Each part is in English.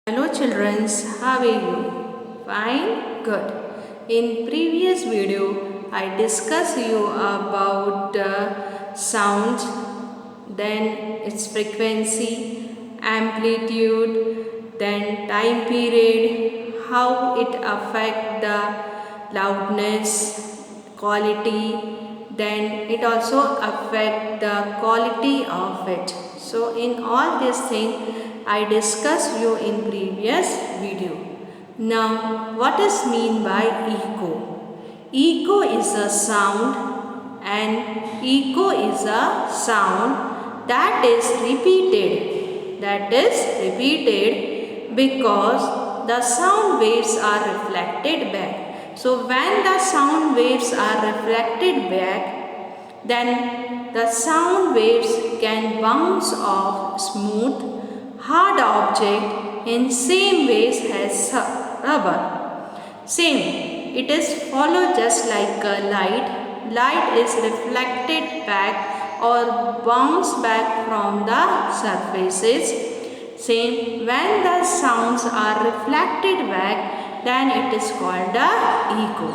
Hello children, how are you? Fine? Good. In previous video, I discussed you about sound, then its frequency, amplitude, then time period, how it affect the loudness, quality, then it also affect the quality of it. So in all these things I discussed you in previous video. Now what is mean by echo? Echo is a sound, and echo is a sound that is repeated. That is repeated because the sound waves are reflected back. So when the sound waves are reflected back, then the sound waves can bounce off smooth hard object in same ways as rubber. Same, it is follow just like a light. Light is reflected back or bounce back from the surfaces. Same, when the sounds are reflected back, then it is called the echo.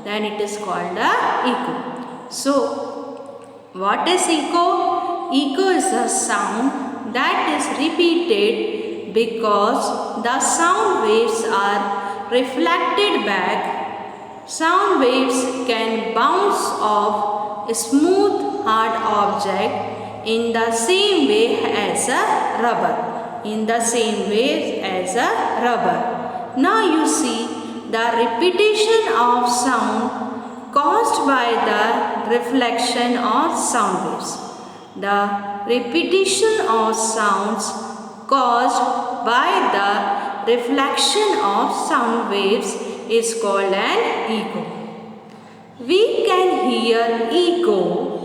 Then it is called the echo. So, what is echo? Echo is a sound that is repeated because the sound waves are reflected back. Sound waves can bounce off a smooth hard object in the same way as a rubber. In the same way as a rubber. Now you see the repetition of sound caused by the reflection of sound waves. The repetition of sounds caused by the reflection of sound waves is called an echo. We can hear echo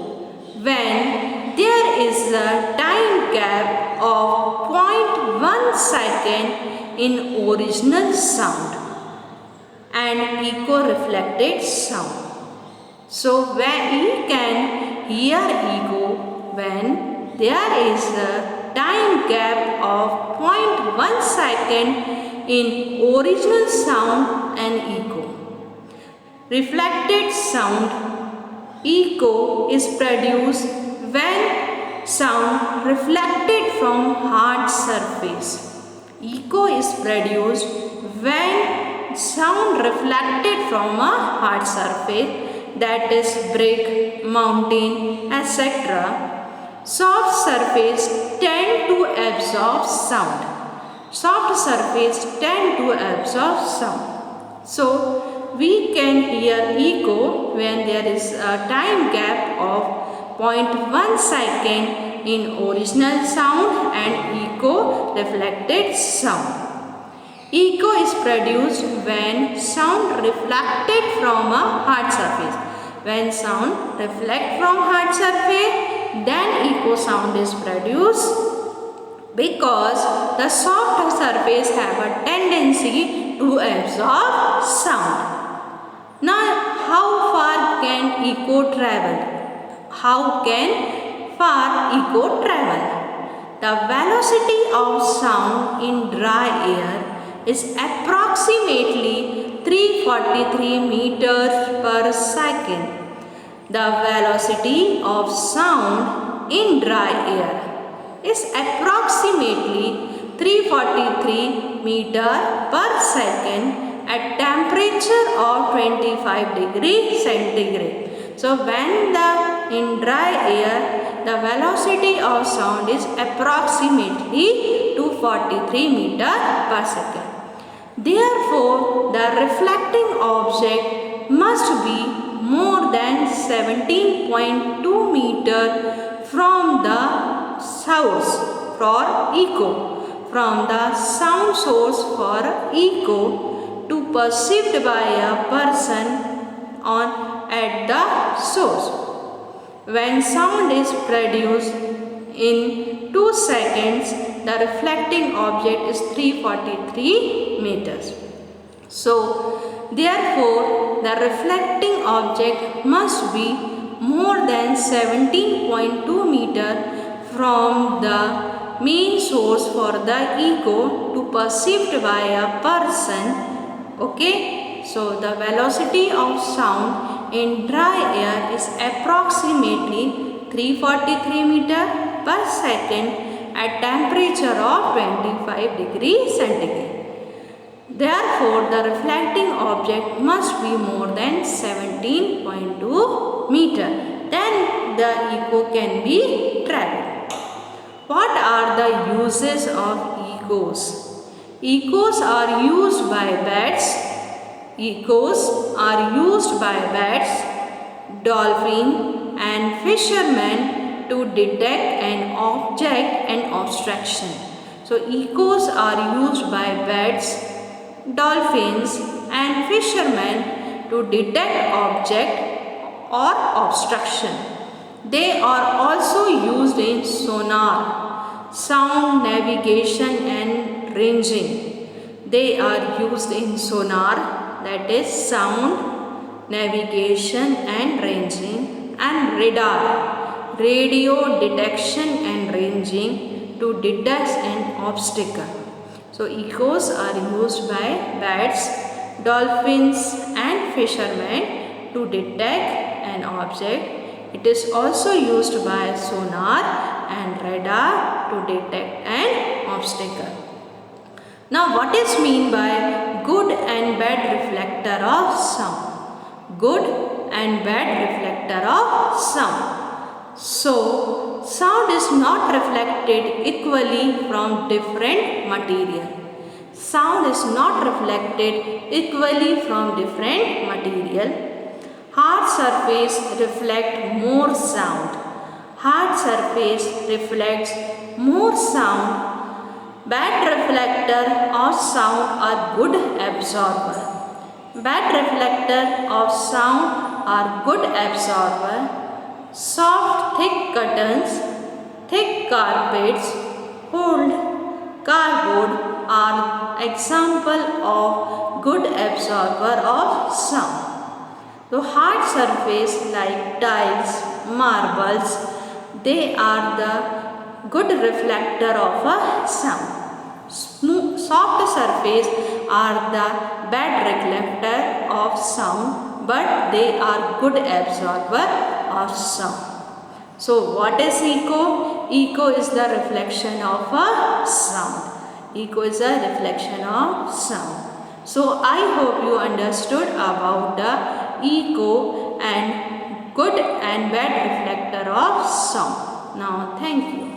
when there is a time gap of 0.1 second in original sound and echo reflected sound. So when we can hear echo when there is a time gap of 0.1 second in original sound and echo. Reflected sound echo is produced when sound reflected from hard surface. Echo is produced when sound reflected from a hard surface, that is brick, mountain, etc. Soft surface tend to absorb sound. Soft surface tend to absorb sound. So we can hear echo when there is a time gap of 0.1 second in original sound and echo reflected sound. Echo is produced when sound reflected from a hard surface. When sound reflect from hard surface, then echo sound is produced because the soft surface have a tendency to absorb sound. Now, how far can echo travel? How can far echo travel? The velocity of sound in dry air is approximately 343 meters per second. The velocity of sound in dry air is approximately 343 meters per second at temperature of 25 degrees centigrade. So when in dry air, the velocity of sound is approximately 243 meters per second. Therefore, the reflecting object must be more than 17.2 meters from the source for echo, from the sound source for echo to perceived by a person at the source. When sound is produced in 2 seconds, the reflecting object is 343 meters. So, therefore, the reflecting object must be more than 17.2 meters from the main source for the echo to perceived by a person. Okay, so the velocity of sound in dry air is approximately 343 meter per second at temperature of 25 degrees centigrade. Therefore, the reflecting object must be more than 17.2 meter. Then the echo can be traveled. What are the uses of echoes? Echoes are used by bats. Echoes are used by bats, dolphin and fishermen to detect an object and obstruction. So echoes are used by bats, dolphins and fishermen to detect object or obstruction. They are also used in sonar, sound navigation and ranging. They are used in sonar, that is sound navigation and ranging, and radar, radio detection and ranging to detect an obstacle. So echoes are used by bats, dolphins and fishermen to detect an object. It is also used by sonar and radar to detect an obstacle. Now what is mean by good and bad reflector of sound? Good and bad reflector of sound. So sound is not reflected equally from different material. Sound is not reflected equally from different material. Hard surface reflect more sound. Hard surface reflects more sound. Bad reflector of sound are good absorber. Bad reflector of sound are good absorber. Soft thick curtains, thick carpets, old cardboard are example of good absorber of sound. So hard surface like tiles, marbles, they are the good reflector of a sound. Soft surface are the bad reflector of sound, but they are good absorber of sound. So what is echo? Echo is the reflection of a sound. Echo is a reflection of sound. So I hope you understood about the echo and good and bad reflector of sound. Now thank you.